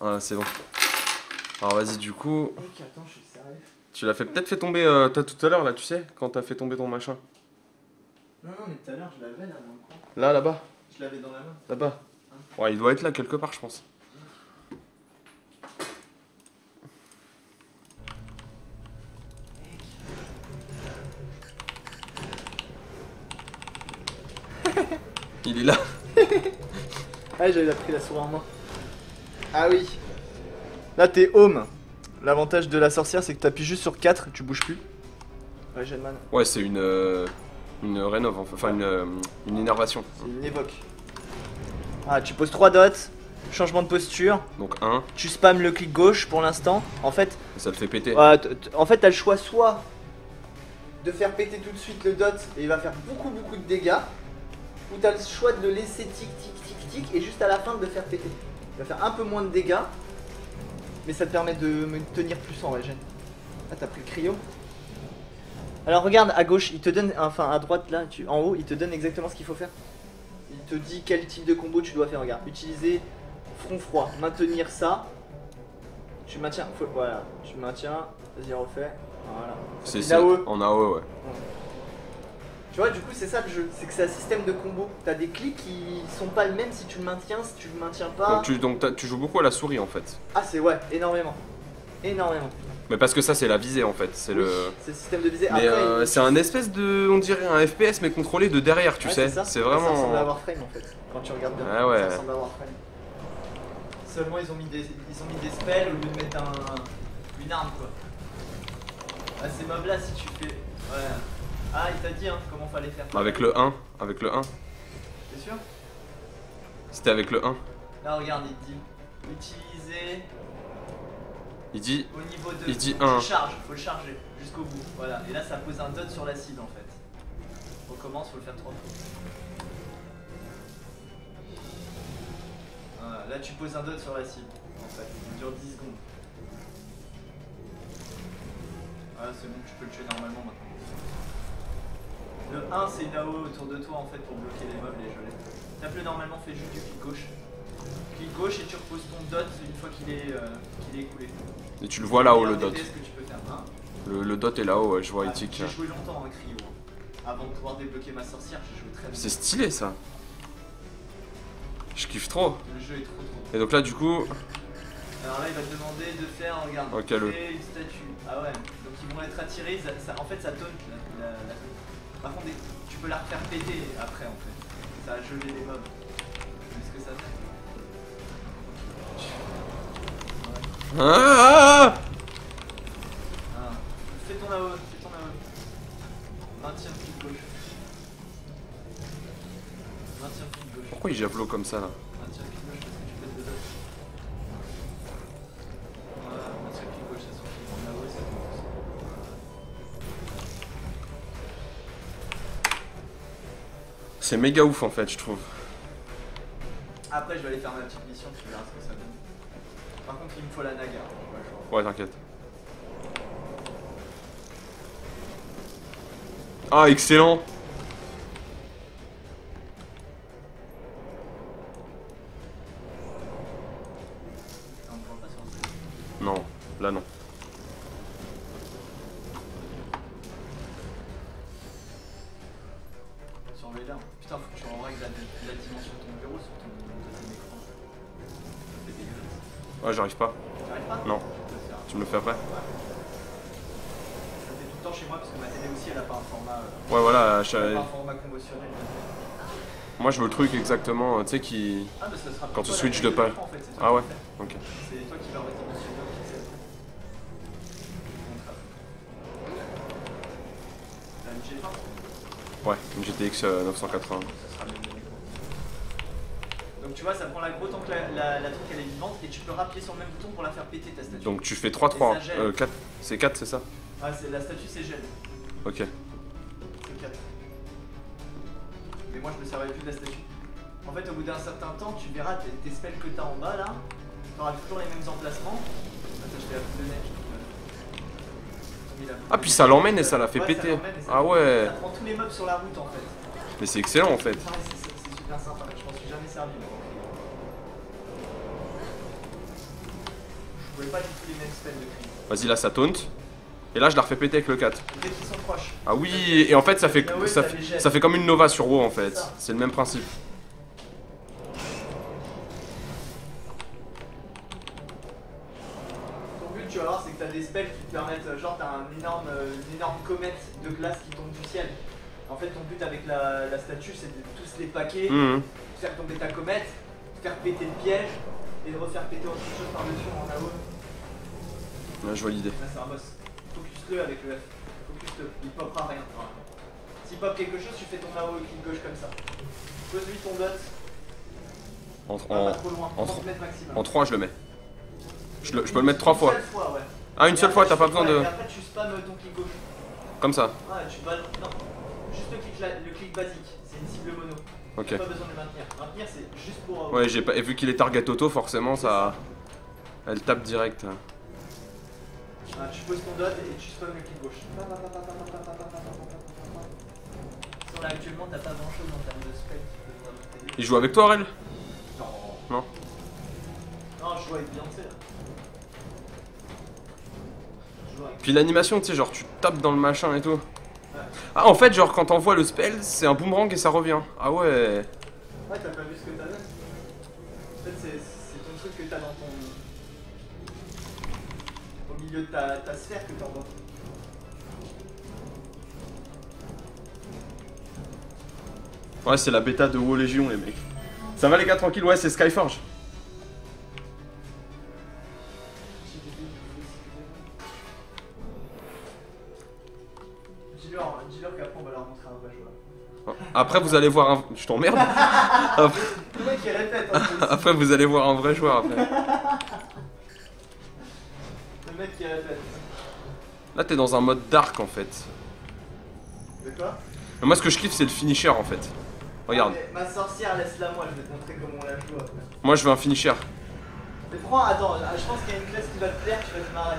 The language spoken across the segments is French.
Ah, c'est bon. Alors vas-y, du coup. Mec, attends, je suis sérieux. Tu l'as peut-être fait tomber tout à l'heure là, tu sais, quand t'as fait tomber ton machin. Non, mais tout à l'heure, je l'avais là dans le coin. Là, là-bas. Je l'avais dans la main. Là-bas. Ouais, il doit être là quelque part, je pense. Il est là. Ah, j'avais pris la souris en main. Ah oui. Là, t'es home. L'avantage de la sorcière, c'est que t'appuies juste sur 4, tu bouges plus. Ouais, Genman. Ouais, c'est une rénov, enfin une innervation. C'est une évoque. Ah, tu poses 3 dots. Changement de posture. Donc 1, Tu spams le clic gauche pour l'instant. En fait, ça le fait péter. t'as le choix soit de faire péter tout de suite le dot et il va faire beaucoup de dégâts, ou t'as le choix de le laisser tic tic et juste à la fin de le faire péter. Il va faire un peu moins de dégâts, mais ça te permet de me tenir plus en régène. Ah, t'as pris le cryo. Alors regarde à gauche, il te donne, enfin à droite là, en haut, il te donne exactement ce qu'il faut faire. Il te dit quel type de combo tu dois faire. Regarde, utiliser front froid, maintenir ça. Tu maintiens, voilà, tu maintiens, vas-y refais, voilà. C'est en AOE, ouais. Tu vois, du coup, c'est ça le jeu, c'est que c'est un système de combo. T'as des clics qui sont pas le même si tu le maintiens, si tu le maintiens pas. Donc tu joues beaucoup à la souris en fait. Ah, c'est ouais, énormément. Énormément. Mais parce que ça, c'est la visée en fait. C'est Oui, c'est le système de visée. Mais Après, c'est un espèce de. On dirait un FPS mais contrôlé de derrière, tu sais. C'est vraiment. Ça ressemble à Warframe en fait, quand tu regardes bien. Ah ouais. Ça ressemble à Warframe. Seulement, ils ont mis des spells au lieu de mettre une arme quoi. Ah, ces mobs là, si tu fais. Ouais. Ah, il t'a dit hein, comment fallait faire. Avec le 1. Avec le 1. T'es sûr? C'était avec le 1. Là, regarde, il te dit utiliser. Il dit. Au niveau de. Il dit 1. Faut le charger jusqu'au bout. Voilà. Et là, ça pose un dot sur la cible en fait. Recommence, faut le faire 3 fois. Voilà. Là, tu poses un dot sur la cible en fait. Il dure 10 secondes. Voilà, c'est bon, tu peux le tuer normalement maintenant. Le 1, c'est une AO autour de toi en fait pour bloquer les mobs, les gelées. Tape-le normalement, fais juste du clic gauche. Clic gauche et tu reposes ton dot une fois qu'il est écoulé. Et tu le vois là-haut le dot. Ce que tu peux faire, hein. Le dot est là-haut, ouais, je vois Itik. J'ai joué longtemps en cryo. Avant de pouvoir débloquer ma sorcière, j'ai joué très longtemps. C'est stylé ça. Je kiffe trop. Le jeu est trop. Et donc là du coup. Alors là il va te demander de faire, regarde, créer une statue. Ah ouais, donc ils vont être attirés, en fait ça taunt la. Par contre tu peux la refaire péter après en fait. Ça a gelé les mobs. Mais ce que ça fait. Ah, fais ton AO, Maintiens clic gauche. Maintiens clic gauche. pourquoi il javelot comme ça là? Maintiens clic gauche parce que tu pètes dedans. Voilà, maintiens clic gauche, ça suffit. En AO, c'est bon. C'est méga ouf en fait, je trouve. Après, je vais aller faire ma petite mission, tu verras ce que ça donne. Par contre, il me faut la naga. Ouais, t'inquiète. Ah, excellent! Non, là non. Surveille là. Putain, faut que tu en règles la dimension de ton bureau sur ton deuxième écran. C'est dégueulasse. Ouais, j'arrive pas. T'arrives pas? Non. Tu me le fais après? Ouais. Je le fais tout le temps chez moi parce que ma télé aussi elle a pas un format. Ouais, voilà. Elle a pas un format conventionnel. Moi je veux le truc exactement, tu sais, qui. Ah, bah, ça sera quand tu toi, switches la de page. en fait, Ah ouais? Ok. C'est toi qui vas redimensionner au pixel. T'as une G20? Ouais, une GTX 980. Donc tu vois, ça prend l'aggro tant que la truc elle est vivante et tu peux rappuyer sur le même bouton pour la faire péter ta statue. Donc tu fais 3-3, 4, c'est 4 c'est ça? Ah, la statue c'est gel. Ok. C'est 4. Mais moi je me servais plus de la statue. En fait au bout d'un certain temps tu verras tes spells que t'as en bas là, t'auras toujours les mêmes emplacements. Attends, je fais la boule de neige. Ah puis ça l'emmène et ça la fait péter. Ah ouais. Ça prend tous les mobs sur la route en fait. Mais c'est excellent en fait. Ah, c'est super sympa, je m'en suis jamais servi. pas du tout les mêmes spells de cri. Vas-y, là ça taunt. Et là je la refais péter avec le 4. Dès qu'ils sont proches. Ah oui, et en fait ça fait, Ah ouais, ça fait comme une Nova sur WoW en fait. Ça. C'est le même principe. Ton but, tu vas voir, c'est que t'as des spells qui te permettent, genre t'as une énorme comète de glace qui tombe du ciel. En fait, ton but avec la statue, c'est de tous les paquets, faire tomber ta comète, faire péter le piège et de refaire péter autre chose par-dessus en AOE. Ouais, je vois l'idée. Là, c'est un boss. Focus-le avec le F. Focus-le, il popera rien. S'il pop quelque chose, tu fais ton AOE clic gauche comme ça. Pose-lui ton dot. Pas trop loin, 30 mètres maximum. En 3 je le mets. Je peux le mettre 3 fois. Une seule fois, ouais. Ah, une seule fois, t'as pas besoin de. Et après, tu spams ton clic gauche. Comme ça. Ouais, tu vas. Non, juste le clic basique. C'est une cible mono. Ok. T'as pas besoin de maintenir. Maintenir, c'est juste pour. Ouais, j'ai pas. Et vu qu'il est target auto, forcément ça. Elle tape direct. Ah, tu poses ton dot et tu spams le clic gauche. Là, actuellement, t'as pas grand chose en termes de spell qui peut vraiment t'aider. Il joue avec toi, Aurel? Non. Non. Non, je joue avec Beyoncé là. Je joue avec. Puis l'animation, tu sais, genre tu tapes dans le machin et tout. Ah, en fait, genre quand t'envoies le spell, c'est un boomerang et ça revient. Ah ouais. Ouais, t'as pas vu ce que t'as là. En fait, c'est ton truc que t'as dans ton. Au milieu de ta sphère que t'envoies. Ouais, c'est la bêta de WoW Légion, les mecs. Ça va les gars, tranquille? Ouais, c'est Skyforge. Dis-leur qu'après on va leur montrer un vrai joueur. Après, vous allez voir un. Je t'emmerde. Après... Le mec il répète hein, Après, vous allez voir un vrai joueur après. Le mec qui répète. Là, t'es dans un mode dark en fait. De quoi? Mais moi, ce que je kiffe, c'est le finisher en fait. Regarde. Ah, ma sorcière, laisse-la moi, je vais te montrer comment on la joue après. Moi, je veux un finisher. Mais prends, attends, je pense qu'il y a une classe qui va te plaire, tu vas te marrer.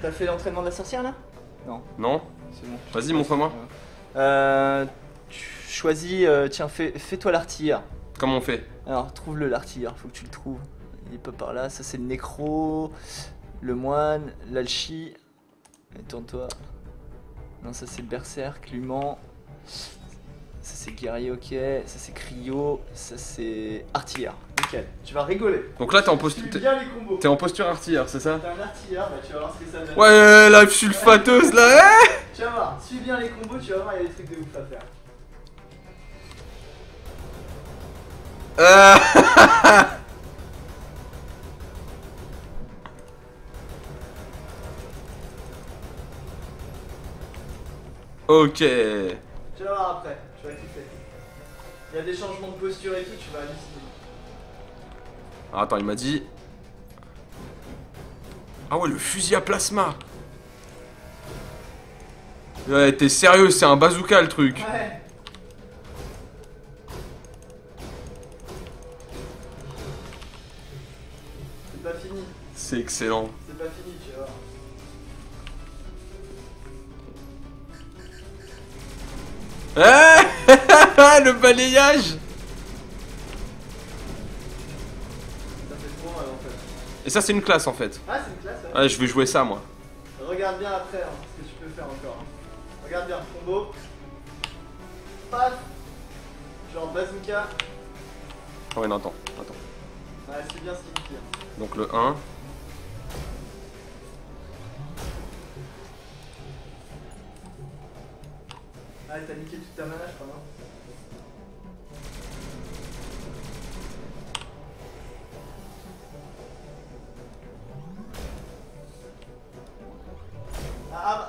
T'as fait l'entraînement de la sorcière là? Non. Non? C'est bon. Vas-y, montre-moi. Tu choisis, tiens, fais-toi l'artilleur. Comment on fait? Alors, trouve-le l'artilleur, faut que tu le trouves. Il est pas par là, ça c'est le nécro, le moine, l'alchi. Et tourne-toi. Non, ça c'est le berserk, l'human. Ça c'est guerrier, ok. Ça c'est cryo, ça c'est artilleur. Nickel, tu vas rigoler. Donc là, t'es en, Suis bien les combos. t'es en posture artilleur, c'est ça? T'es un artilleur, bah tu vas voir ce que ça donne. Ouais, la sulfateuse là, hein? Tu vas voir, suis bien les combos, tu vas voir, il y a des trucs de ouf à faire. Ok. Tu vas voir après, tu vas kiffer. Il y a des changements de posture et tout, tu vas halluciner. Ah, attends, il m'a dit. Ah ouais, le fusil à plasma. Ouais, t'es sérieux, c'est un bazooka le truc. Ouais. C'est pas fini, C'est excellent. c'est pas fini, tu vas voir. Ah le balayage. Ça fait trop mal en fait. Et ça, c'est une classe en fait. Ah, c'est une classe, ouais. Ouais, je vais jouer ça moi. Regarde bien après hein, ce que tu peux faire encore. Hein. Regarde bien, combo. Paf. Genre bazooka. Oh, ouais, non, attends. Ouais, c'est bien ce qu'il dit. Hein. Donc le 1. Ah, t'as niqué toute ta mana, je crois, non?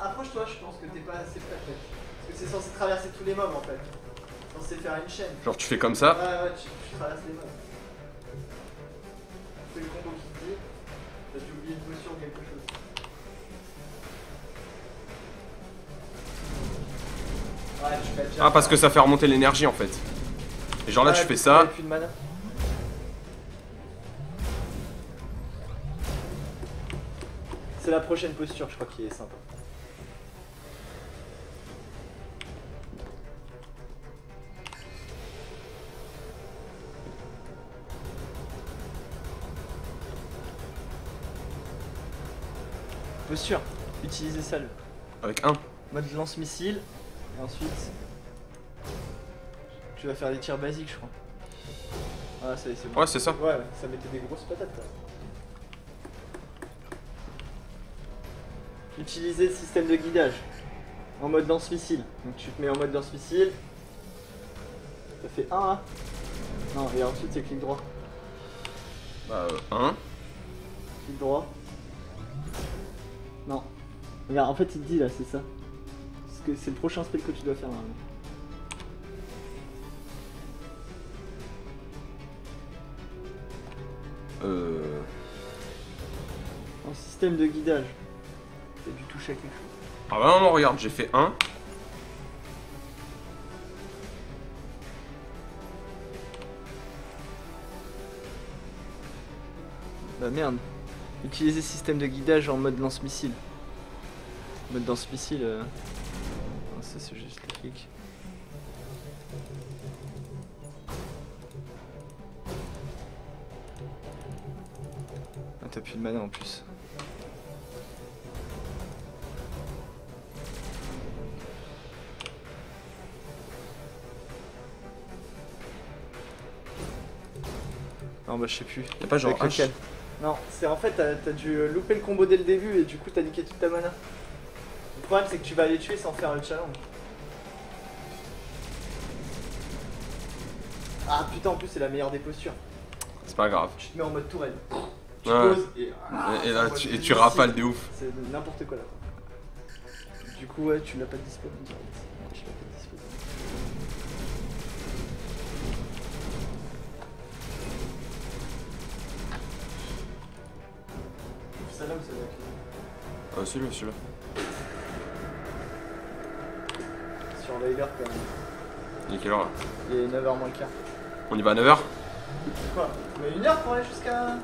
Approche-toi, je pense que t'es pas assez prêt, peut-être. Parce que c'est censé traverser tous les mobs en fait. C'est censé faire une chaîne. Genre, tu fais comme ça. Ouais, tu traverses les mobs. C'est le combo qui te dit. T'as dû oublier une potion ou quelque chose. Ouais, tu l'as déjà. Ah, parce que ça fait remonter l'énergie en fait. Et genre là, tu fais ça. Plus de mana. C'est la prochaine posture, je crois, qui est sympa. Posture. Utilisez ça, le Avec 1. mode lance-missile. Et ensuite, tu vas faire des tirs basiques, je crois. Ah, ça y est, c'est bon. Ouais, c'est ça. Ouais, ça mettait des grosses patates. Là. Utilisez le système de guidage en mode lance-missile. Donc tu te mets en mode lance-missile. Ça fait 1 hein. Non, et ensuite c'est clic droit. Bah, 1. Clic droit. Non. Regarde, en fait il te dit là, c'est ça. Parce que c'est le prochain spell que tu dois faire normalement. En système de guidage. T'as dû toucher à quelque chose. Ah bah non, non, regarde, j'ai fait 1. Bah merde. Utilisez système de guidage en mode lance-missile. Mode lance-missile. Non, ça c'est juste le clic. Ah, t'as plus de mana en plus. Non bah je sais plus. Y'a pas genre Avec H. lequel. Non, c'est en fait t'as dû louper le combo dès le début et du coup t'as niqué toute ta mana. Le problème c'est que tu vas les tuer sans faire le challenge. Ah putain en plus c'est la meilleure des postures. C'est pas grave. Tu te mets en mode tourelle. Tu Ouais. poses et... Et là, tu rafales de ouf. C'est n'importe quoi là. Du coup ouais tu l'as pas dispo en direct. Non, je l'ai pas dispo. Celle-là ou celle-là? Celui-là, celui-là. Sur Layler quand même. Il est quelle heure là? Il est 9h moins le quart. On y va à 9h? Quoi? Mais 1 heure pour aller jusqu'à...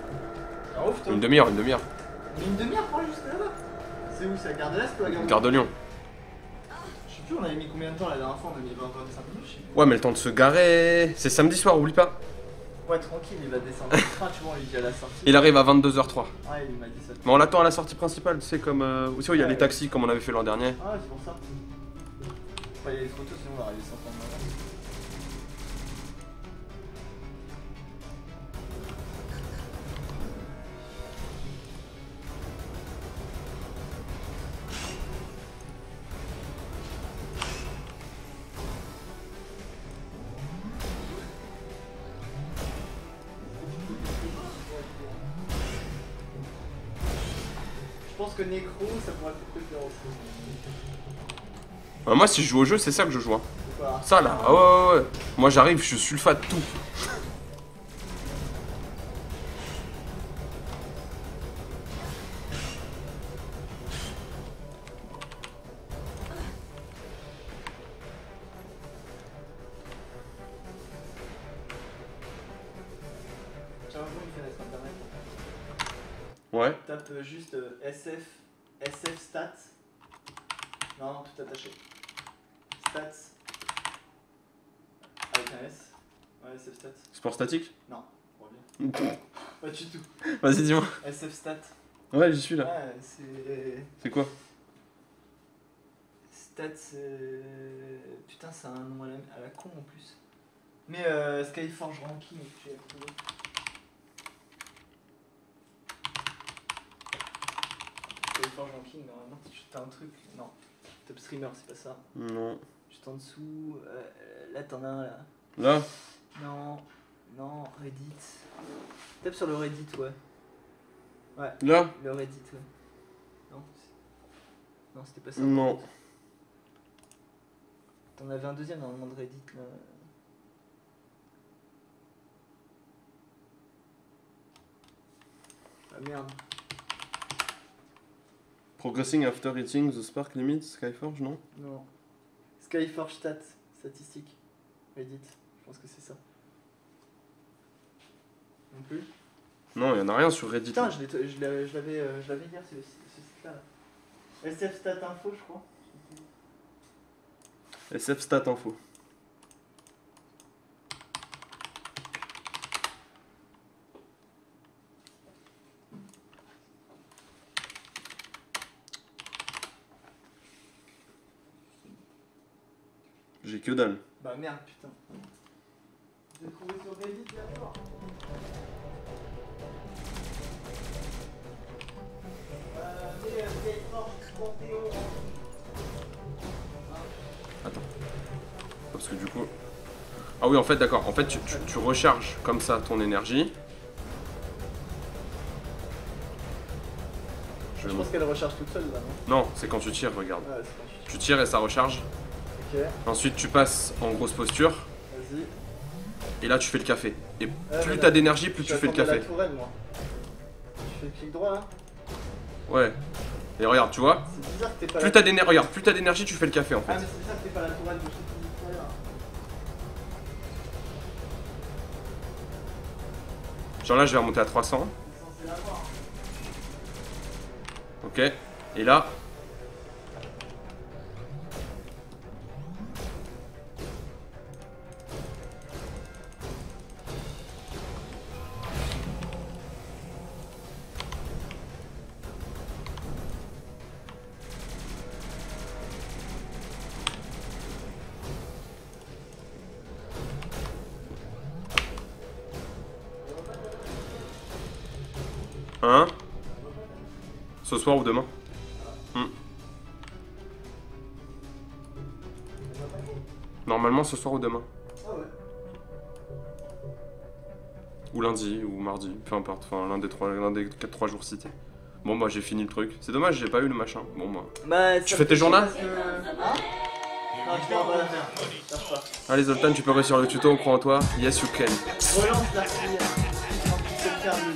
Ah ouf toi. Une demi-heure, une demi-heure. Mais une demi-heure pour aller jusqu'à là-bas. C'est où? C'est la gare de l'Est ou la gare de Gare de Lyon. Je sais plus on avait mis combien de temps la dernière fois? On a mis 20-25 minutes je sais plus. Ouais, mais le temps de se garer. C'est samedi soir, oublie pas. Ouais tranquille il va descendre le train tu vois on lui dit à la sortie. Il arrive à 22h03. Ouais il m'a dit ça. Mais on l'attend à la sortie principale, tu sais, comme. Où c'est où il y a Ouais. les taxis comme on avait fait l'an dernier. Ah ouais c'est pour ça. Faut pas y aller trop tôt sinon on va arriver sans temps de avance. Je pense que Necro ça pourrait être le faire aussi. Moi, si je joue au jeu, c'est ça que je joue. Hein. C'est quoi? Ça là, ah ouais. Moi, j'arrive, je sulfate tout. J'ai un peu une fenêtre internet. Ouais. Tape juste SF stats. Non, tout attaché. Stats. Avec un S. Ouais, SF stats. Sport statique? Non, reviens. Pas du tout. Vas-y, dis-moi. SF stats. Ouais, j'y suis là. Ouais, c'est. C'est quoi? Stats. Putain, c'est un nom à la con en plus. Mais Skyforge Ranking, j'ai retrouvé. Skyforge Ranking, normalement, t'as un truc. Non. Top Streamer, c'est pas ça. Non. Juste en dessous. Là, t'en as un là. Là? Non. Non, Reddit. Tape sur le Reddit, ouais. Ouais. Là? Le Reddit, ouais. Non. Non, c'était pas ça. Non. T'en avais un deuxième normalement de Reddit là. Ah merde. Progressing after hitting the spark limit, Skyforge, non? Non. Skyforge stats, statistiques. Reddit, je pense que c'est ça. Non plus. Non, il y en a rien sur Reddit. Putain, là. je l'avais hier ce site-là. SF Stat Info, je crois. SF Stat Info. J'ai que dalle. Bah merde, putain. J'ai trouvé sur Reddit hier soir. Attends. Parce que du coup... Ah oui, en fait, d'accord. En fait, tu recharges comme ça ton énergie. Je pense qu'elle recharge toute seule là, non? Non, c'est quand tu tires, regarde. Ouais, c'est quand Tu tires et ça recharge. Ok. Ensuite, tu passes en grosse posture. Vas-y. Et là, tu fais le café. Et Ouais, plus mais t'as là, d'énergie, plus tu fais le café. La tourelle, moi. Tu fais le clic droit là? Ouais. Et regarde, tu vois? C'est bizarre que t'es pas Plus t'as d'énergie, regarde, plus t'as d'énergie, tu fais le café en fait. Ah, mais c'est bizarre que t'es pas la tourelle de chez tout à l'heure. Genre là, je vais remonter à 300. T'es censé l'avoir. Ok. Et là... Hein? Ce soir ou demain? Normalement ce soir ou demain. Ah ouais. Ou lundi, ou mardi, peu importe. Enfin, l'un des 3 jours cités. Bon bah j'ai fini le truc. C'est dommage, j'ai pas eu le machin. Bon bah... Bah, Tu fais tes journées? Hein? Ah, je t'en vais la faire. Cherche pas. Allez Zoltan, tu peux réussir le tuto, on croit en toi. Yes you can. Relance la fille.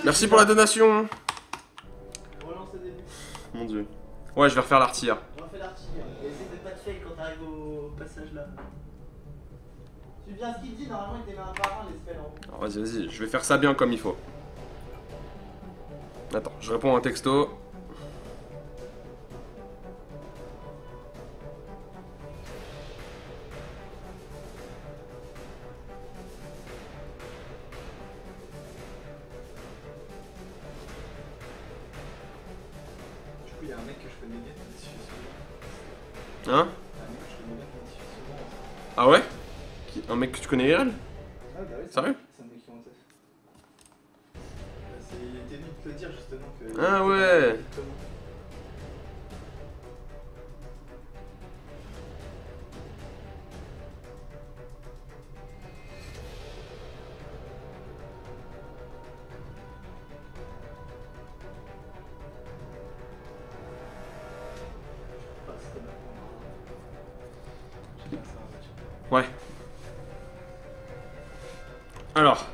Merci pour la donation. Relance le début. Mon dieu. Ouais, je vais refaire l'artillère. Refais l'artillerie. Et essaie de pas te fail quand t'arrives au passage là. Tu viens ce qu'il dit, normalement il te met un par un les spells en haut. Alors vas-y, vas-y, je vais faire ça bien comme il faut. Attends, je réponds à un texto. Du coup, il y a un mec que je connais bien qui me suit Hein? souvent. Un mec que je connais bien qui me suit souvent. Ah ouais? Un mec que tu connais IRL? Ah bah oui. Sérieux? C'est un mec qui est en tef. Il était venu de te le dire justement que. Ah ouais. Ouais. Alors.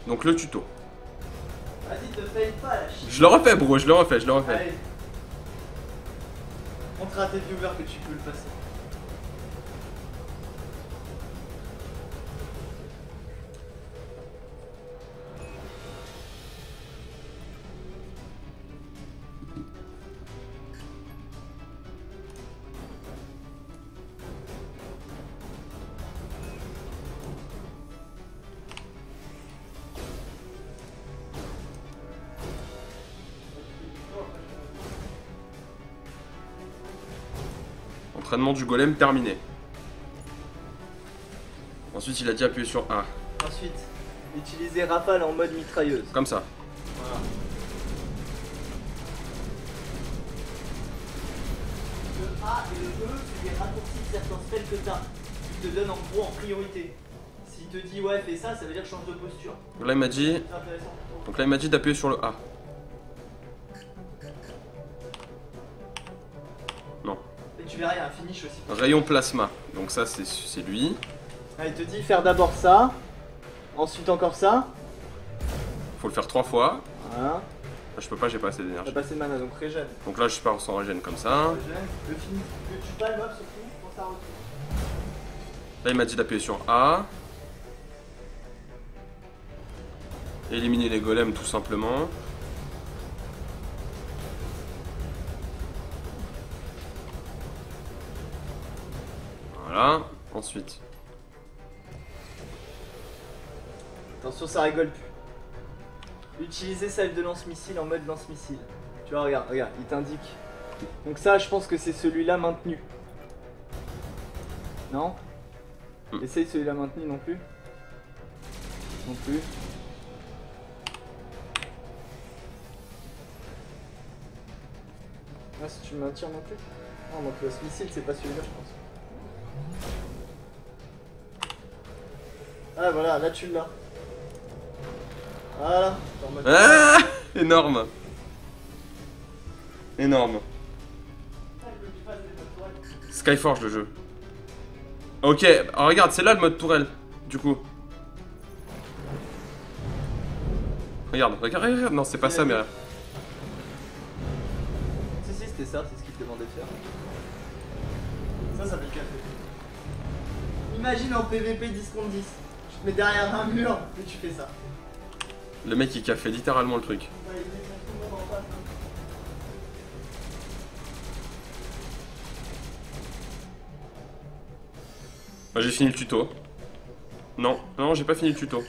Donc le tuto. Vas-y, te fail pas la chie. Je le refais, bro, je le refais. Allez. Montre à tes viewers que tu peux le passer. Entraînement du golem terminé. Ensuite, il a dit appuyer sur A. Ensuite, utiliser rafale en mode mitrailleuse. Comme ça. Voilà. Le A et le E, c'est des raccourcis de certains spells que t'as. Il te donne en gros en priorité. S'il te dit ouais fais ça, ça veut dire change de posture. Là, il m'a dit... C'est intéressant. Donc là, il m'a dit d'appuyer sur le A. Non. Et tu verras, il y a un finish aussi. Rayon plasma. Donc ça, c'est lui. Ah, il te dit faire d'abord ça, ensuite encore ça. Faut le faire 3 fois. Voilà. Là, je peux pas, j'ai pas assez T'as d'énergie. passé de mana donc régène. Donc là, je pars sans régène comme ça. Régène. Le tue pas le mob surtout pour ça retourne. Là, il m'a dit d'appuyer sur A. Éliminer les golems tout simplement. Voilà. Ensuite. Attention, ça rigole plus. Utiliser celle de lance-missile en mode lance-missile. Tu vois, regarde, il t'indique. Donc ça, je pense que c'est celui-là maintenu. Non. Essaye celui-là maintenu non plus. Non plus. Ah, si tu le maintiens non plus. Non, donc le missile c'est pas celui-là, je pense. Ah, voilà, là tu l'as. Voilà. Ah, énorme. Énorme. Skyforge le jeu. Ok, alors regarde, c'est là le mode tourelle, du coup. Regarde, regarde, non c'est pas ça mais... Si, c'était ça, c'est ce qu'il te demandait de faire. Ça fait le café. Imagine en PVP 10 contre 10. Tu te mets derrière un mur et tu fais ça. Le mec il fait littéralement le truc. Bah, j'ai fini le tuto. Non, non, j'ai pas fini le tuto.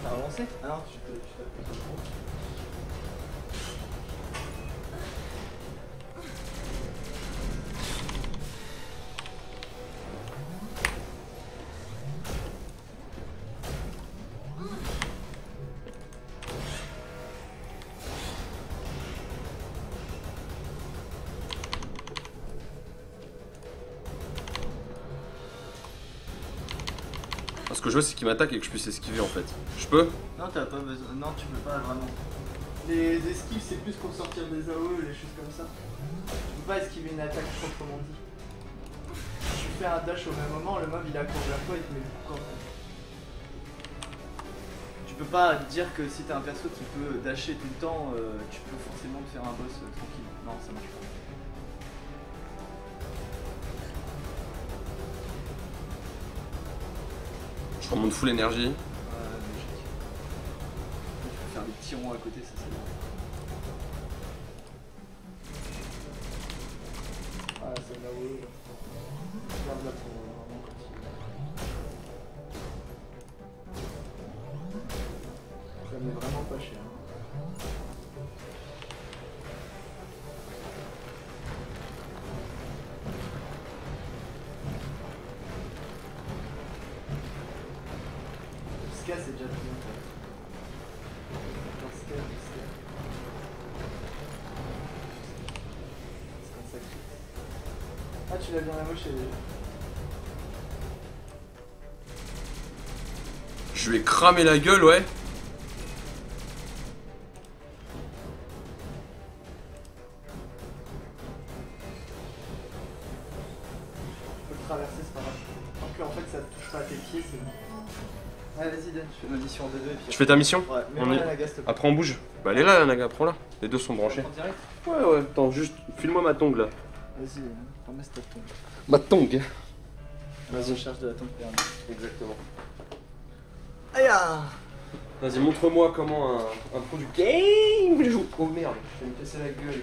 Avancé? Ah non, tu peux. Ce que je veux c'est qu'il m'attaque et que je puisse esquiver en fait. Je peux? Non, t'as pas besoin. Non, tu peux pas vraiment. Les esquives, c'est plus pour sortir des AOE, les choses comme ça. Tu peux pas esquiver une attaque proprement dit. Si tu fais un dash au même moment, le mob il accourt vers toi, il te met le coup. Tu peux pas dire que si t'as un perso qui peut dasher tout le temps, tu peux forcément te faire un boss tranquille. Non, ça marche pas. Je remonte full énergie. Logique. Il faut faire des petits ronds à côté, ça c'est bon. Ah, c'est là où. Regarde là pour vraiment continuer. Ça met vraiment pas cher. Ska c'est déjà bien. Ska. C'est comme ça que... Ah, tu l'as bien amoché déjà. Je lui ai cramé la gueule, ouais. Tu peux le traverser, c'est pas grave. Tant que en fait ça touche pas à tes pieds, c'est bon. Ouais, vas-y, donne, je fais ma mission en D2 et puis. Tu fais ta mission? Ouais, mais On moi est- la naga, s'il te plaît. Après on bouge. Bah elle est là la naga, prends-la. Les deux sont branchés. En direct. Ouais ouais, attends, juste file-moi ma tongue là. Vas-y, ramasse ta tombe. Ma tongue. Vas-y, charge de la tombe permis. Exactement. Aïe ah. Vas-y, montre-moi comment un pro du game joue. Oh merde, je vais me casser la gueule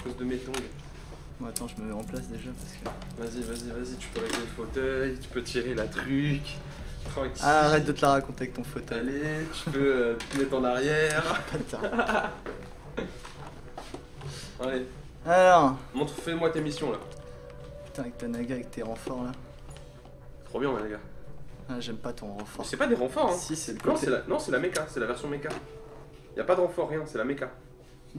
à cause de mes tongs. Bon, attends, je me mets en place déjà parce que. Vas-y, tu peux régler le fauteuil, tu peux tirer la truc. Tranquille. Ah, arrête de te la raconter avec ton fauteuil. Allez, tu peux te mettre en arrière. Putain. Allez, Alors. fais-moi tes missions là. Putain, avec ta naga, avec tes renforts là. Trop bien, les gars. Ah, j'aime pas ton Mais renfort. c'est pas des renforts, hein. Si, c'est le Non, côté. c'est la méca, c'est la version méca. Y a pas de renfort, rien, c'est la méca.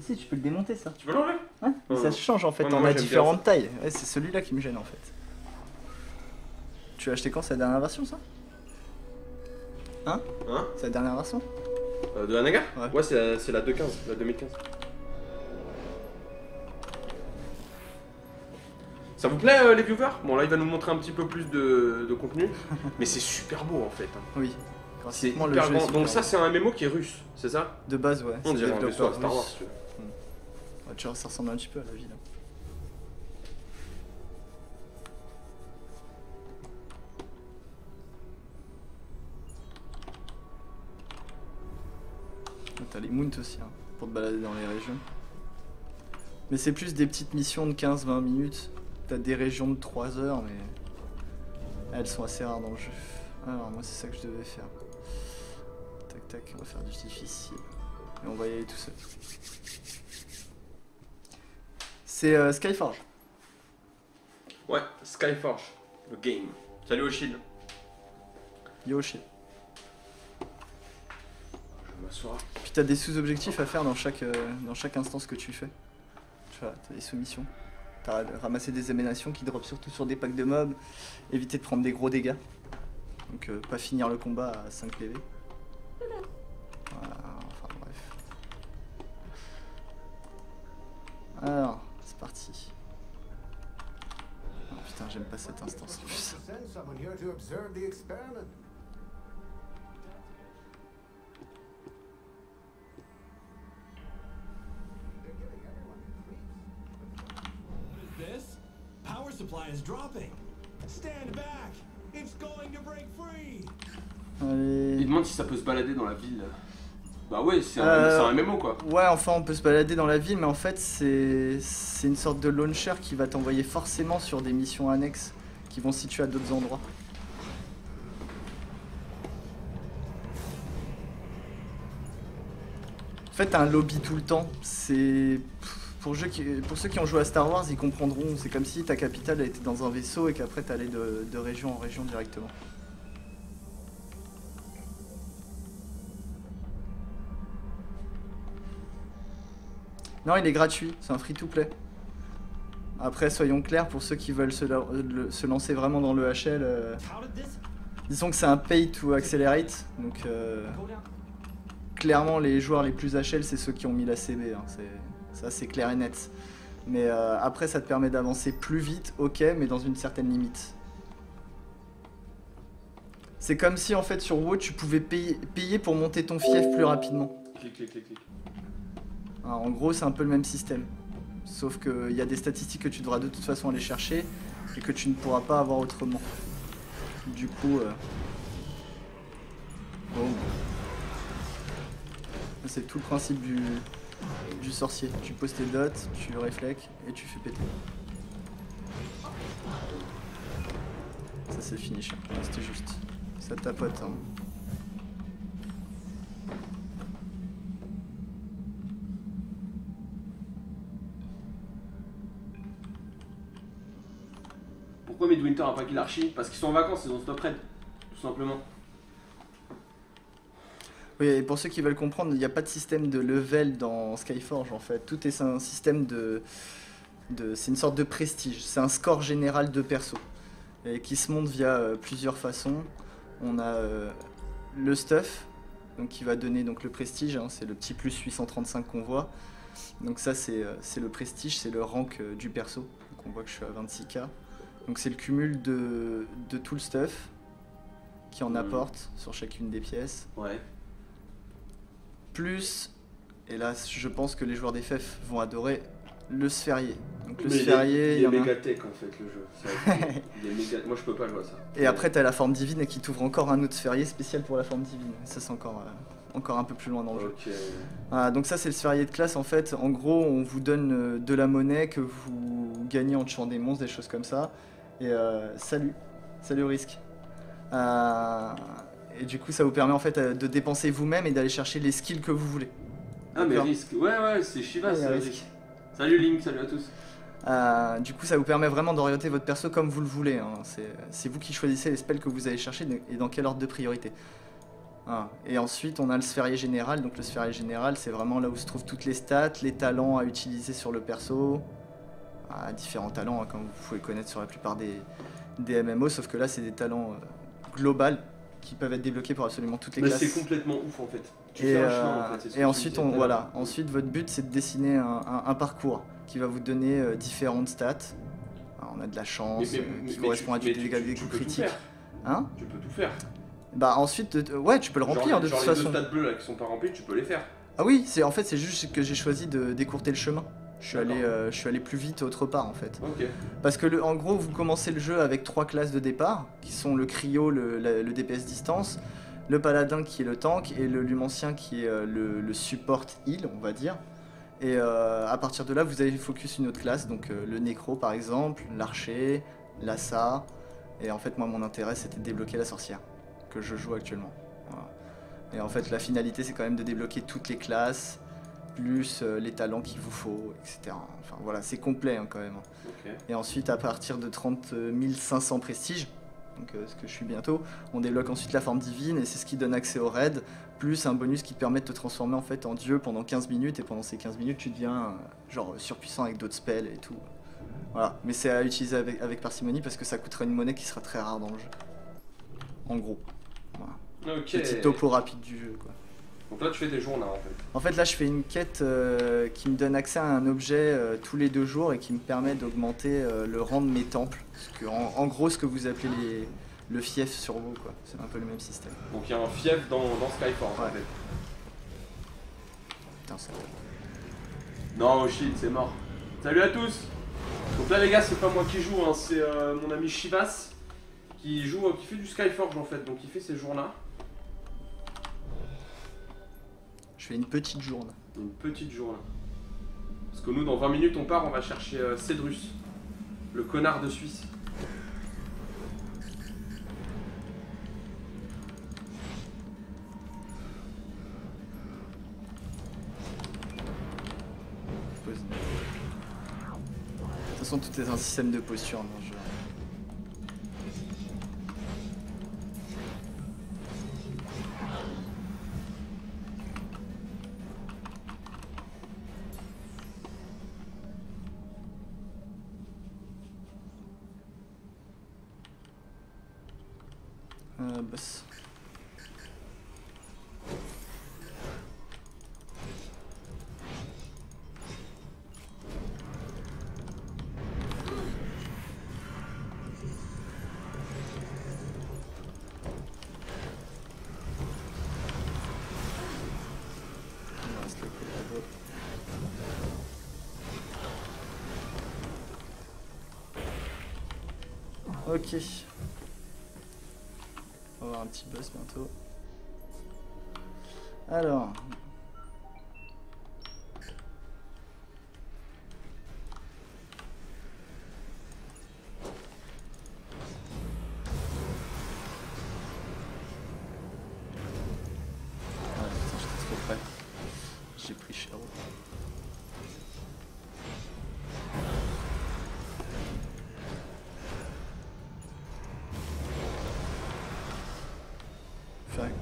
Si, tu peux le démonter ça. Tu veux l'enlever? Ouais, mais Ouais, ça ouais. se change en fait, Ouais, non, on moi, a j'aime bien différentes tailles. Ouais, c'est celui-là qui me gêne en fait. Tu l'as acheté quand? C'est la dernière version ça? Hein? C'est la dernière version? De la naga? Ouais. Ouais, c'est la 2.15, la 2015. Ça vous plaît les viewers? Bon là il va nous montrer un petit peu plus de contenu, mais c'est super beau en fait. Hein. Oui. C'est Graphiquement, hyper jeu est grand. super Donc ça beau. c'est un MMO qui est russe, c'est ça? De base, ouais. On c'est dirait un vaisseau à développeur Star Wars. russe. Tu vois. Ouais, tu vois, ça ressemble un petit peu à la ville. T'as les mounts aussi, hein, pour te balader dans les régions. Mais c'est plus des petites missions de 15-20 minutes. T'as des régions de 3 heures, mais elles sont assez rares dans le jeu. Alors moi c'est ça que je devais faire. Tac tac, on va faire du difficile. Et on va y aller tout seul. C'est Skyforge. Ouais, Skyforge, le game. Salut Oshil. Yoshi. Je vais m'asseoir. Puis t'as des sous-objectifs à faire dans chaque instance que tu fais. Tu vois, t'as des sous-missions. T'as ramassé des émanations qui drop surtout sur des packs de mobs. Éviter de prendre des gros dégâts. Donc pas finir le combat à 5 PV. Voilà, enfin bref. Alors, c'est parti. Oh putain, j'aime pas cette instance en plus. Send someone here to observe the experiment. They're giving everyone creeps. What is this? Power supply is dropping. Stand back. It's going to break free. Il Allez. demande si ça peut se balader dans la ville. Bah ouais, c'est Euh, un MMO quoi. Ouais, enfin on peut se balader dans la ville, mais en fait c'est une sorte de launcher qui va t'envoyer forcément sur des missions annexes qui vont se situer à d'autres endroits. En fait, t'as un lobby tout le temps. C'est pour ceux qui ont joué à Star Wars, ils comprendront. C'est comme si ta capitale était dans un vaisseau et qu'après t'allais de région en région directement. Non, il est gratuit, c'est un free-to-play. Après, soyons clairs, pour ceux qui veulent se lancer vraiment dans le HL, How did this disons que c'est un pay to accelerate. Donc, go down? clairement, les joueurs les plus HL, c'est ceux qui ont mis la CB. Hein, ça, c'est clair et net. Mais après, ça te permet d'avancer plus vite, ok, mais dans une certaine limite. C'est comme si, en fait, sur WoW, tu pouvais payer pour monter ton fief plus rapidement. Clic, clic, clic, clic. Alors, en gros, c'est un peu le même système. Sauf qu'il y a des statistiques que tu devras de toute façon aller chercher et que tu ne pourras pas avoir autrement. Du coup, bon. C'est tout le principe du sorcier. Tu poses tes dots, tu réflèques et tu fais péter. Ça c'est fini, chien. C'était juste. Ça tapote. Hein. Pourquoi Midwinter a pas kill Archie? Parce qu'ils sont en vacances, ils ont stop raid, tout simplement. Oui, et pour ceux qui veulent comprendre, il n'y a pas de système de level dans Skyforge en fait. Tout est un système c'est une sorte de prestige. C'est un score général de perso. Et qui se monte via plusieurs façons. On a le stuff, donc qui va donner donc, le prestige, hein, c'est le petit plus 835 qu'on voit. Donc ça c'est le prestige, c'est le rank du perso. Donc on voit que je suis à 26k. Donc c'est le cumul de tout le stuff qui en apporte sur chacune des pièces. Ouais. Plus, et là je pense que les joueurs d'FF vont adorer, le sphérié. Donc le Mais sphérié, il il y est en a- méga tech en fait le jeu. Il est méga... Moi je peux pas jouer à ça. Et après t'as la forme divine et qui t'ouvre encore un autre sphérié spécial pour la forme divine. Ça c'est encore un peu plus loin dans le jeu. Ok. Voilà, donc ça c'est le sphérié de classe en fait. En gros on vous donne de la monnaie que vous gagnez en tuant des monstres, des choses comme ça. Et salut Risque. Et du coup ça vous permet en fait de dépenser vous-même et d'aller chercher les skills que vous voulez. Ah mais D'accord. risque. Ouais c'est Shiva, Ouais, c'est Risk. risque. Salut Link, salut à tous. Du coup ça vous permet vraiment d'orienter votre perso comme vous le voulez. Hein. C'est vous qui choisissez les spells que vous allez chercher et dans quel ordre de priorité. Voilà. Et ensuite on a le sphérié général. Donc le sphérié général c'est vraiment là où se trouvent toutes les stats, les talents à utiliser sur le perso. Différents talents hein, comme vous pouvez connaître sur la plupart des MMO. Sauf que là c'est des talents globaux qui peuvent être débloqués pour absolument toutes les Mais classes. c'est complètement ouf en fait. Tu Et, fais un chemin en fait. c'est ce que et tu ensuite, disais tout à l'heure. ensuite, votre but c'est de dessiner un parcours qui va vous donner différentes stats. Alors, on a de la chance, Mais qui correspond à du tu- dégâts des tu coups peux tout critiques. faire. Hein? Tu peux tout faire. Bah ensuite, ouais, tu peux le remplir de toute genre les façon. deux stades bleus là qui sont pas remplis, tu peux les faire. Ah oui, en fait c'est juste que j'ai choisi de d'écourter le chemin. D'accord. Je suis allé plus vite autre part en fait. Ok. Parce que en gros, vous commencez le jeu avec 3 classes de départ, qui sont le cryo, le DPS distance, le paladin qui est le tank, et le lumancien qui est le support heal, on va dire. Et à partir de là, vous avez focus une autre classe, donc le nécro par exemple, l'archer, l'assa. Et en fait, moi, mon intérêt, c'était de débloquer la sorcière, que je joue actuellement. Voilà. Et en fait, la finalité, c'est quand même de débloquer toutes les classes, plus les talents qu'il vous faut, etc. Enfin voilà, c'est complet hein, quand même. Ok. Et ensuite, à partir de 30 500 prestige, donc ce que je suis bientôt, on débloque ensuite la forme divine, et c'est ce qui donne accès au raid, plus un bonus qui te permet de te transformer en fait en dieu pendant 15 minutes, et pendant ces 15 minutes, tu deviens genre surpuissant avec d'autres spells et tout. Voilà, mais c'est à utiliser avec parcimonie parce que ça coûtera une monnaie qui sera très rare dans le jeu. En gros. Voilà. Ok. Petit topo rapide du jeu quoi. Donc là tu fais des jours là en fait. En fait là je fais une quête qui me donne accès à un objet tous les 2 jours et qui me permet d'augmenter le rang de mes temples. Parce que, en gros ce que vous appelez le fief sur vous quoi. C'est un peu le même système. Donc il y a un fief dans Skyforge en Ouais. fait. Putain ça. Non oh shit, c'est mort. Salut à tous. Donc là les gars c'est pas moi qui joue, hein, c'est mon ami Chivas qui joue, qui fait du Skyforge en fait, donc il fait ces jours là. Je fais une petite journée. Une petite jour là. Parce que nous dans 20 minutes on part, on va chercher Cédrus, le connard de Suisse. Pause. De toute façon tout est un système de posture dans le jeu. Boss. Il reste le collabo. Ok. On va avoir un petit boss bientôt. Alors. Ah putain, j'étais trop près. J'ai pris cher.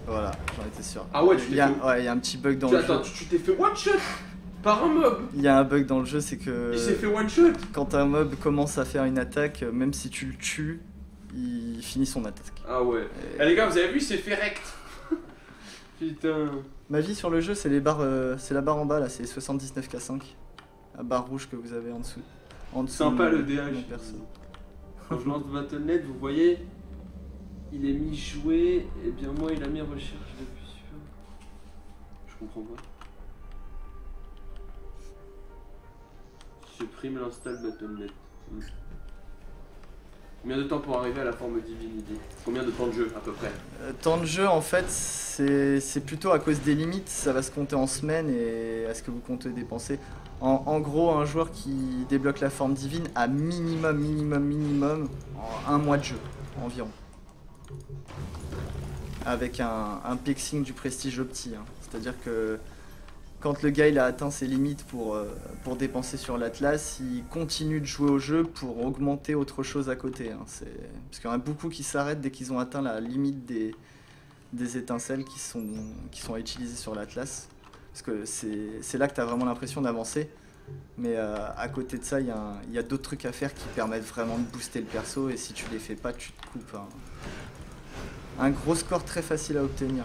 Voilà, j'en étais sûr. Ah ouais, tu t'es Il y a, fait... ouais, il y a un petit bug dans le Attends, jeu. tu t'es fait one shot par un mob. Il y a un bug dans le jeu, c'est que Il s'est fait one shot. quand un mob commence à faire une attaque, même si tu le tues, il finit son attaque. Ah ouais. Et- Eh les gars, vous avez vu, il s'est fait rect. Putain. Ma vie sur le jeu, c'est les barres, c'est la barre en bas là, c'est 79K5. La barre rouge que vous avez en dessous. En dessous Sympa de le mon DH. perso. Quand je lance Battle.net, vous voyez, il est mis jouer, et bien moi il a mis recherche depuis super. Je comprends pas. Supprime l'install Battle.net. Combien de temps pour arriver à la forme divinité? Combien de temps de jeu à peu près? Temps de jeu, en fait, c'est plutôt à cause des limites, ça va se compter en semaines et à ce que vous comptez dépenser. En gros, un joueur qui débloque la forme divine a minimum en 1 mois de jeu environ. Avec un pixing du prestige opti, hein. C'est-à-dire que quand le gars il a atteint ses limites pour dépenser sur l'Atlas, il continue de jouer au jeu pour augmenter autre chose à côté, hein. Parce qu'il y en a beaucoup qui s'arrêtent dès qu'ils ont atteint la limite des étincelles qui sont à utiliser sur l'Atlas. Parce que c'est là que tu as vraiment l'impression d'avancer. Mais à côté de ça, il y a d'autres trucs à faire qui permettent vraiment de booster le perso. Et si tu les fais pas, tu te coupes un gros score très facile à obtenir.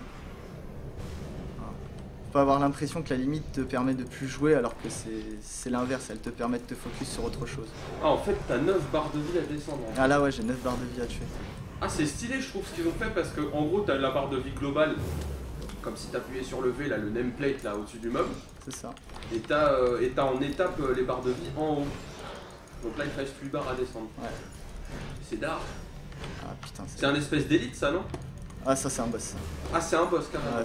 Voilà. peut avoir l'impression que la limite te permet de plus jouer alors que c'est l'inverse, elle te permet de te focus sur autre chose. Ah, en fait, t'as 9 barres de vie à descendre. Ah là ouais, j'ai 9 barres de vie à tuer. Ah, c'est stylé, je trouve, ce qu'ils ont fait parce que, en gros, t'as la barre de vie globale, comme si t'appuyais sur le V, là, le nameplate, là, au-dessus du mob. C'est ça. Et t'as en étape les barres de vie en haut. Donc là, il te reste 8 barres à descendre. Ouais. C'est d'art. Ah putain, C'est un espèce d'élite, ça, non? Ah ça c'est un boss. Ah, c'est un boss, carrément. Ouais,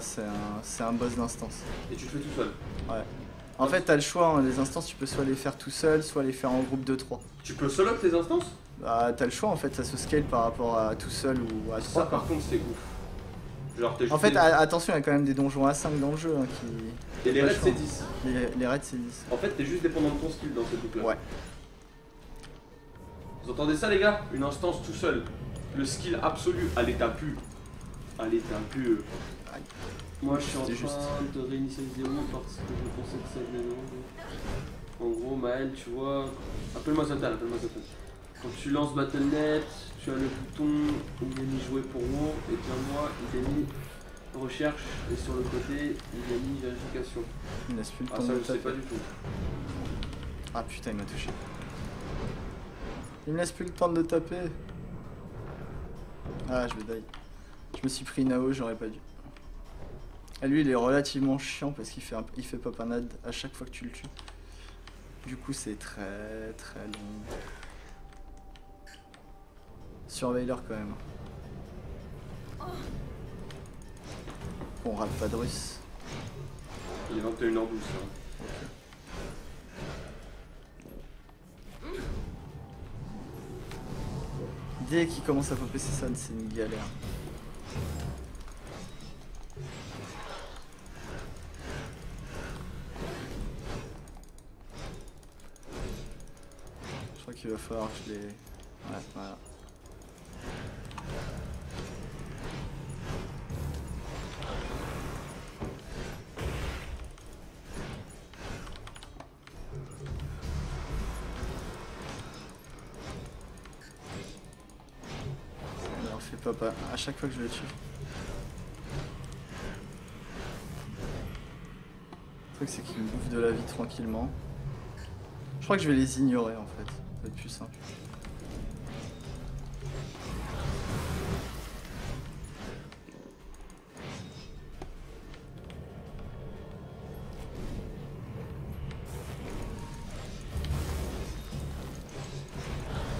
c'est un boss d'instance. Et tu le fais tout seul. Ouais. En fait, t'as le choix, hein, les instances, tu peux soit les faire tout seul, soit les faire en groupe de 3. Tu peux solo up tes instances? Bah, t'as le choix en fait, ça se scale par rapport à tout seul ou à 3. Ça, par contre, c'est ouf. Genre, t'es juste En fait, attention, il y a quand même des donjons à 5 dans le jeu hein, qui. Et les raids, c'est 10. Les raids, c'est 10. En fait, t'es juste dépendant de ton skill dans ce truc-là. Ouais. Vous entendez ça, les gars? Une instance tout seul. Le skill absolu à l'état pur. À l'état pur. Aïe. Moi, je suis en train C'était juste. de réinitialiser parce que je pensais que ça venait de. En gros, Maël, tu vois. Appelle-moi Zoltan, appelle-moi Zoltan. Quand tu lances Battle.net, tu as le bouton où il est mis jouer pour WoW, et bien moi, il est mis recherche, et sur le côté, il est mis vérification. Il me laisse plus le Ah, temps ça, de je sais taper. pas du tout. Ah putain, il m'a touché. Il me laisse plus le temps de taper. Ah, je vais die. Je me suis pris une AO, j'aurais pas dû. Et lui, il est relativement chiant parce qu'il fait pop un ad à chaque fois que tu le tues. Du coup, c'est très très long. Surveilleur quand même. On rate pas de russe. Il est 21h12. Hein. Dès qu'il commence à popper ses sons, c'est une galère. Je crois qu'il va falloir que je les... Ouais, voilà. Il en fait pas à chaque fois que je le tue. Le truc c'est qu'il me bouffe de la vie tranquillement. Je crois que je vais les ignorer en fait, ça va être plus simple.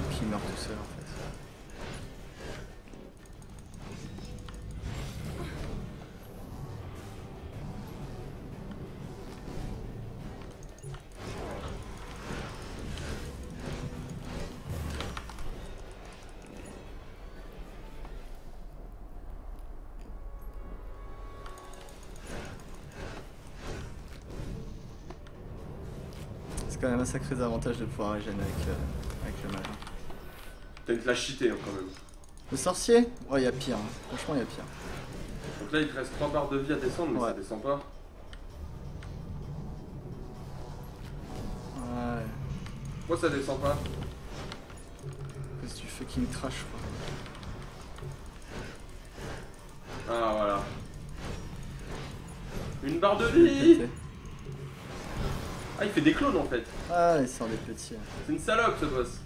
Donc il meurt tout seul en fait. C'est quand même un sacré avantage de pouvoir régénérer avec le mage. T'as une flash cheatée hein, quand même. Le sorcier? Ouais, il y a pire. Hein. Franchement, il y a pire. Donc là, il te reste 3 barres de vie à descendre, mais Ouais. ça descend pas. Ouais. Pourquoi ça descend pas? Parce que tu fucking trash, quoi. Ah, voilà. Une barre de vie. Pété. Ah, il fait des clones en fait. Ah, il sort des petits. C'est une salope ce boss.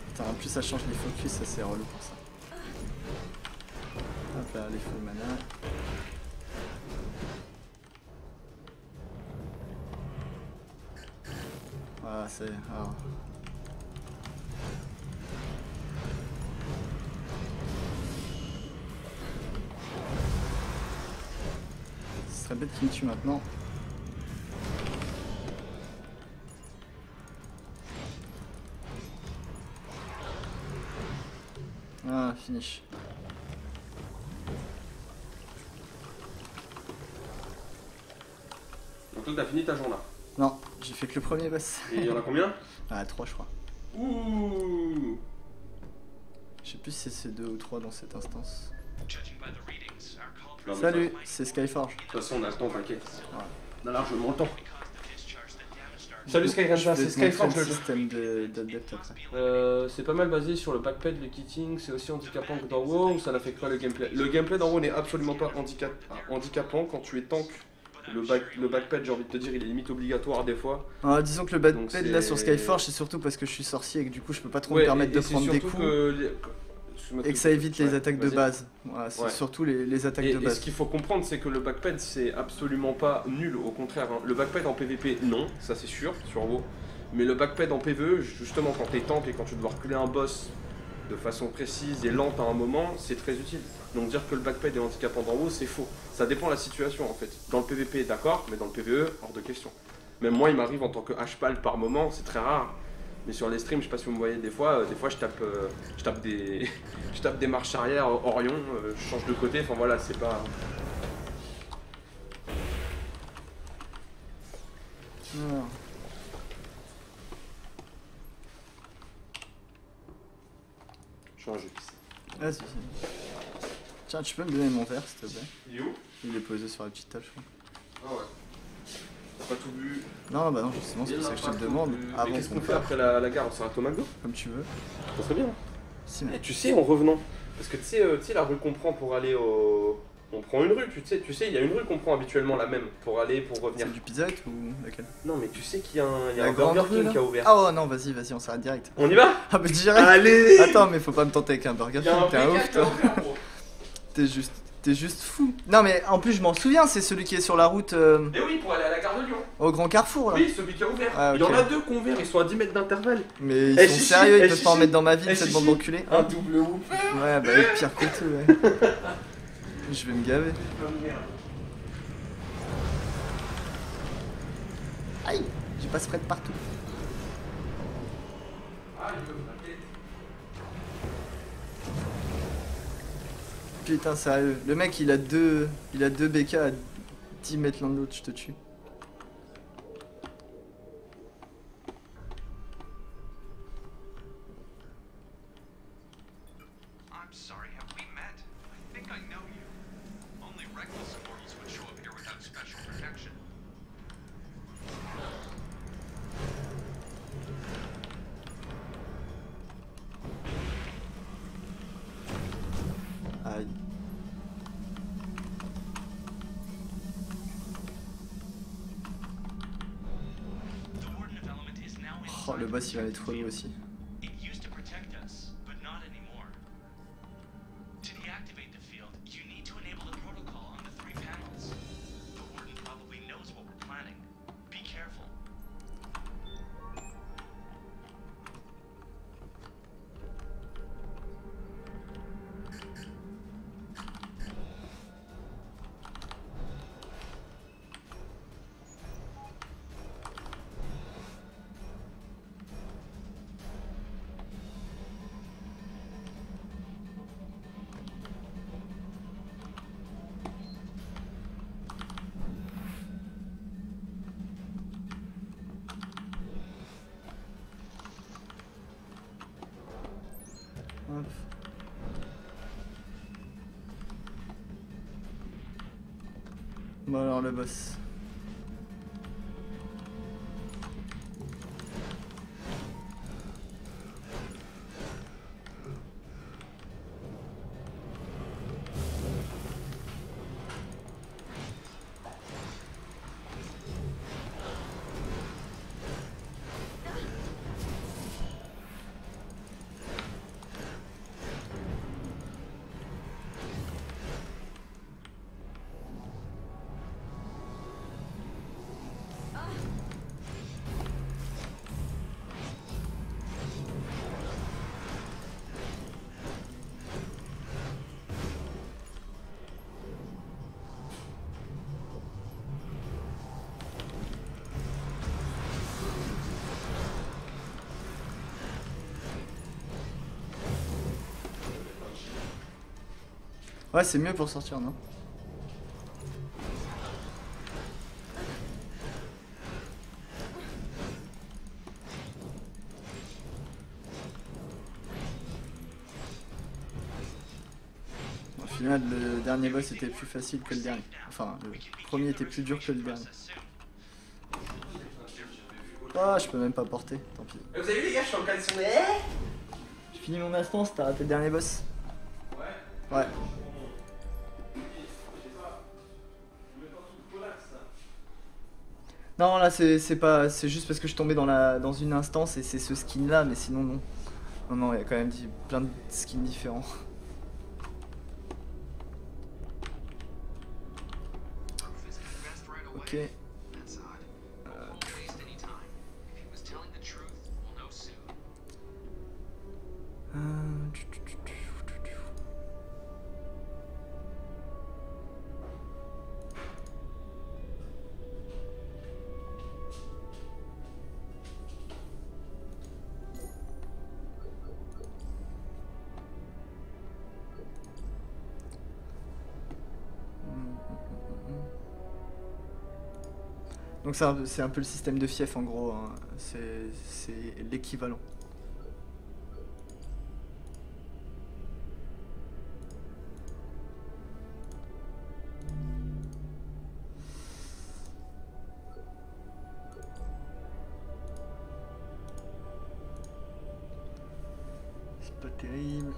Putain, en plus ça change les focus, ça c'est relou pour ça. Hop là, les full mana. Voilà, c'est... Alors... Ce serait bête qu'il me tue maintenant. Ah, finish. Donc toi, t'as fini ta journée. Non, j'ai fait que le premier boss. Et il y en a combien? Ah, 3 je crois. Ouh. Je sais plus si c'est 2 ou 3 dans cette instance. Non, mais Salut, c'est Skyforge. De toute façon, on a le temps, t'inquiète. Ouais. On a largement le temps. Salut Skyranger, c'est Skyforge le le jeu. système d'adepte après. C'est pas mal basé sur le backped, le kitting, c'est aussi handicapant que dans WoW ou ça n'affecte pas le gameplay? Le gameplay dans WoW n'est absolument pas handicapant quand tu es tank. Le backped, j'ai envie de te dire, il est limite obligatoire des fois. Alors, disons que le Donc, backped là sur Skyforge, c'est surtout parce que je suis sorcier et que du coup je peux pas trop Ouais, me permettre de c'est prendre des surtout coups. Et que ça évite les attaques de vas-y. base. Voilà, c'est Ouais. surtout les attaques Et de ce base. qu'il faut comprendre, c'est que le backped, c'est absolument pas nul, au contraire. Hein. Le backped en PvP, non, ça c'est sûr, sur WoW. Mais le backped en PvE, justement, quand t'es tank et quand tu dois reculer un boss de façon précise et lente à un moment, c'est très utile. Donc dire que le backped est handicapant dans WoW, c'est faux. Ça dépend de la situation en fait. Dans le PvP, d'accord, mais dans le PvE, hors de question. Même moi, il m'arrive en tant que HPAL par moment, c'est très rare. Mais sur les streams, je sais pas si vous me voyez, des fois je tape des, je tape des marches arrière, Orion, je change de côté, enfin voilà, c'est pas... Alors, Change. vas-y. Tiens, tu peux me donner mon verre s'il te plaît? Il est où? Il est posé sur la petite table, je crois. Ah ouais. T'as pas tout vu. Non, bah non, justement, c'est pour ça que je te le demande. Mais Avant qu'est-ce qu'on qu'on fait parte, après la gare? On s'arrête au McDo? comme tu veux. Ça serait bien. Si, Et mais. tu sais, en revenant, parce que tu sais la rue qu'on prend pour aller au... On prend une rue, tu sais, il y a une rue qu'on prend habituellement, la même, pour revenir. C'est du Pizza Hut ou laquelle? Non, mais tu sais qu'il y a un, La un grande Burger rue, King là qui a ouvert. Ah ouais, non, vas-y, on s'arrête direct. On y va? Ah bah direct. Allez! Attends, mais faut pas me tenter avec un Burger Il y a King, un t'es un BK ouf qui a toi. ouvert, gros. T'es juste fou. Non mais en plus je m'en souviens, c'est celui qui est sur la route Mais oui, pour aller à la gare de Lyon. au Grand Carrefour là. Oui, celui qui a ouvert. Ah, Il y en ok. a deux qui ont ouvert, ils sont à 10 mètres d'intervalle. Mais ils Eh, sont chichi, sérieux, ils eh, peuvent pas en chichi. mettre dans ma ville, Eh, cette chichi. bande d'enculés. Un double whoop. Ouais, bah pire que tout, ouais. Je vais me gaver. Aïe, j'ai pas spray de partout. Putain, sérieux. Le mec, il a deux BK à 10 mètres l'un de l'autre, je te tue. I'm sorry, have we met? I think I know you. Only reckless mortals would show up here without special protection. Aïe. The Warden of Element is now Oh, inside le boss, the il va être relou field. aussi. It used to protect us, but not anymore. To deactivate the field, you need to enable the protocol on the 3 panels. The Warden probably knows what we're planning. Be careful. Hop. Bon alors le boss. Ouais, c'est mieux pour sortir, non? Au final, le dernier boss était plus facile que le dernier. Enfin, le premier était plus dur que le dernier. Ah, je peux même pas porter, tant pis. Vous avez vu les gars, je suis en caleçon. J'ai fini mon instance, t'as raté le dernier boss. Ouais. Ouais. Non, là c'est pas, c'est juste parce que je tombais dans une instance et c'est ce skin là, mais sinon non. Non, non, il y a quand même plein de skins différents. Ok. Donc c'est un peu le système de fief en gros, hein. C'est l'équivalent. C'est pas terrible.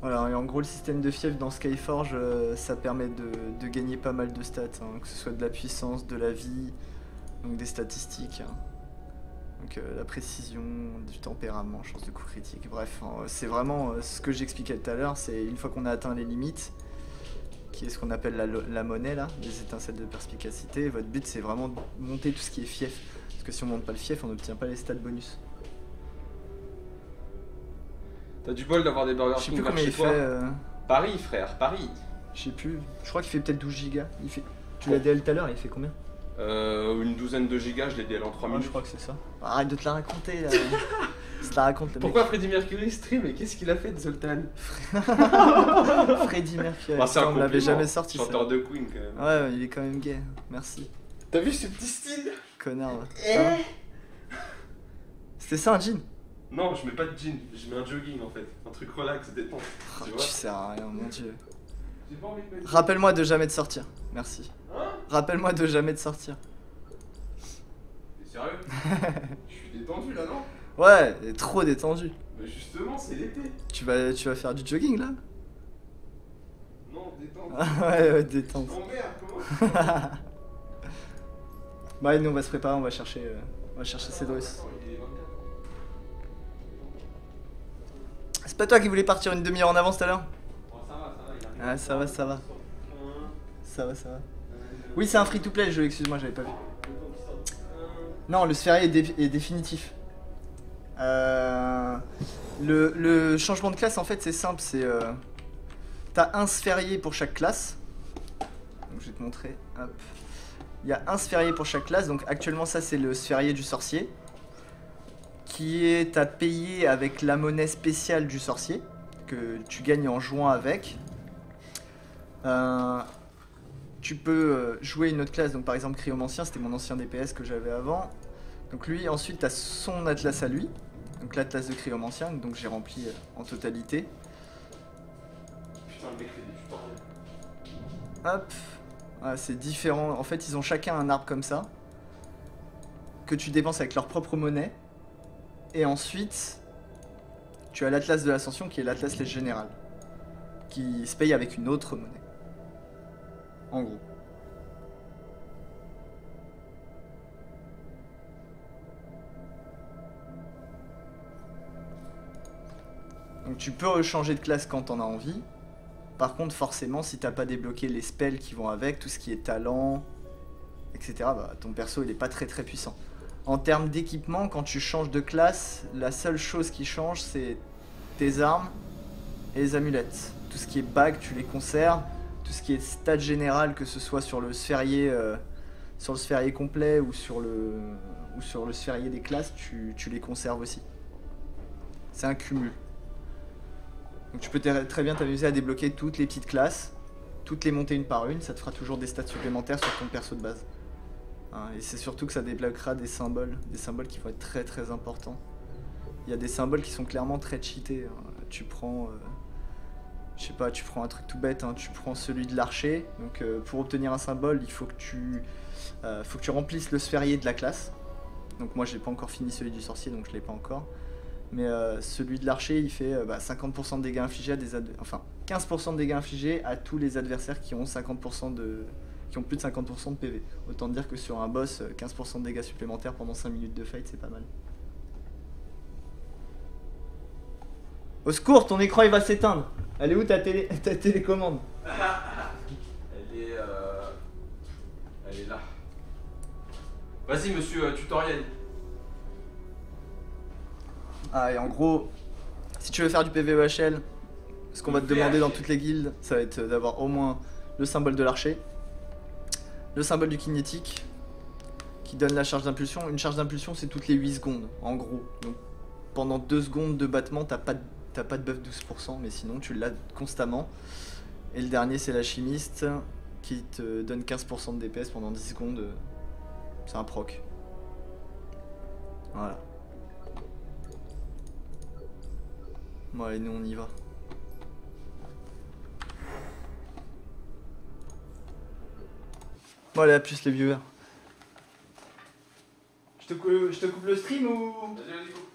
Voilà, et en gros le système de fief dans Skyforge, ça permet de gagner pas mal de stats, hein, que ce soit de la puissance, de la vie, donc des statistiques. Hein. Donc la précision, du tempérament, chance de coup critique, bref, hein, c'est vraiment ce que j'expliquais tout à l'heure, c'est une fois qu'on a atteint les limites, qui est ce qu'on appelle la monnaie là, les étincelles de perspicacité, votre but c'est vraiment de monter tout ce qui est fief, parce que si on monte pas le fief, on n'obtient pas les stats bonus. T'as du bol d'avoir des burgers Je sais King plus vers combien chez il toi. fait. Paris, frère, Paris. Je sais plus, je crois qu'il fait peut-être 12 gigas. Il fait... Tu l'as DL tout à l'heure, il fait combien? Une douzaine de gigas, je l'ai DL en 3 minutes. Je crois que c'est ça. Arrête de te la raconter là. Tu te la racontes le Pourquoi Freddie Mercury stream et qu'est-ce qu'il a fait de Zoltan? mec. Freddie Mercury, Bah, c'est un on l'avait compliment. jamais sorti ça. Chanteur de Queen quand même. Ouais, il est quand même gay, merci. T'as vu ce petit style? Connard. Ouais. C'était ça un jean? Non, je mets pas de jean, je mets un jogging en fait. Un truc relax, détente. Oh, Tu tu vois? sers à rien, mon dieu. J'ai pas envie de mettre. Rappelle-moi de jamais te sortir, merci. Hein? Rappelle-moi de jamais te sortir. T'es sérieux? Je suis détendu là, non? Ouais, il est trop détendu. Mais justement, c'est l'été. Tu vas faire du jogging là? Non, détente. Ouais, détente. Oh merde, comment? Bah, nous on va se préparer, on va chercher Cédrus. Attends, il est 24. C'est pas toi qui voulais partir une demi-heure en avance tout à l'heure? Bon, ça va, il arrive. Ah, ça va. Ça va. Oui, c'est un free-to-play le jeu, excuse-moi, j'avais pas vu. Non, le sphérié est définitif. Le changement de classe, en fait, c'est simple, c'est... T'as un sphérié pour chaque classe. Donc, je vais te montrer, hop. Il y a un sphérié pour chaque classe, donc actuellement, ça, c'est le sphérié du sorcier. Qui est à payer avec la monnaie spéciale du sorcier, que tu gagnes en jouant avec. Tu peux jouer une autre classe, donc par exemple Cryomancien, c'était mon ancien DPS que j'avais avant. Donc lui, ensuite tu as son atlas à lui, donc l'atlas de Cryomancien, donc j'ai rempli en totalité. Putain, le mec fait des tutoriels. Hop, ah, c'est différent, en fait ils ont chacun un arbre comme ça, que tu dépenses avec leur propre monnaie. Et ensuite, tu as l'Atlas de l'Ascension qui est l'Atlas les général, qui se paye avec une autre monnaie. En gros. Donc tu peux changer de classe quand t'en as envie. Par contre, forcément, si t'as pas débloqué les spells qui vont avec, tout ce qui est talent, etc., bah, ton perso il est pas très puissant. En termes d'équipement, quand tu changes de classe, la seule chose qui change c'est tes armes et les amulettes. Tout ce qui est bague, tu les conserves. Tout ce qui est stat général, que ce soit sur le sphérié complet ou sur le sphérié des classes, tu les conserves aussi. C'est un cumul. Donc tu peux très bien t'amuser à débloquer toutes les petites classes, toutes les monter une par une, ça te fera toujours des stats supplémentaires sur ton perso de base. Hein, et c'est surtout que ça débloquera des symboles qui vont être très importants. Il y a des symboles qui sont clairement très cheatés. Hein. Tu prends, je sais pas, tu prends un truc tout bête, hein, tu prends celui de l'archer. Donc pour obtenir un symbole, il faut que tu remplisses le sphérié de la classe. Donc moi j'ai pas encore fini celui du sorcier, donc je l'ai pas encore. Mais celui de l'archer, il fait 50% de dégâts infligés à des enfin 15% de dégâts infligés à tous les adversaires qui ont 50% qui ont plus de 50% de PV. Autant dire que sur un boss, 15% de dégâts supplémentaires pendant 5 minutes de fight, c'est pas mal. Au secours, ton écran il va s'éteindre. Elle est où ta télécommande? Elle est là. Vas-y monsieur, tutoriel. Ah, et en gros, si tu veux faire du PVEHL, ce qu'on va te demander dans toutes les guildes, ça va être d'avoir au moins le symbole de l'archer, le symbole du kinétique, qui donne la charge d'impulsion. Une charge d'impulsion, c'est toutes les 8 secondes, en gros. Donc pendant 2 secondes de battement, t'as pas de buff 12%, mais sinon tu l'as constamment. Et le dernier, c'est l'alchimiste, qui te donne 15% de DPS pendant 10 secondes. C'est un proc. Voilà. Bon allez, nous on y va. Bon allez, à plus les viewers. Je te coupe le stream ou... Vas-y, coupe.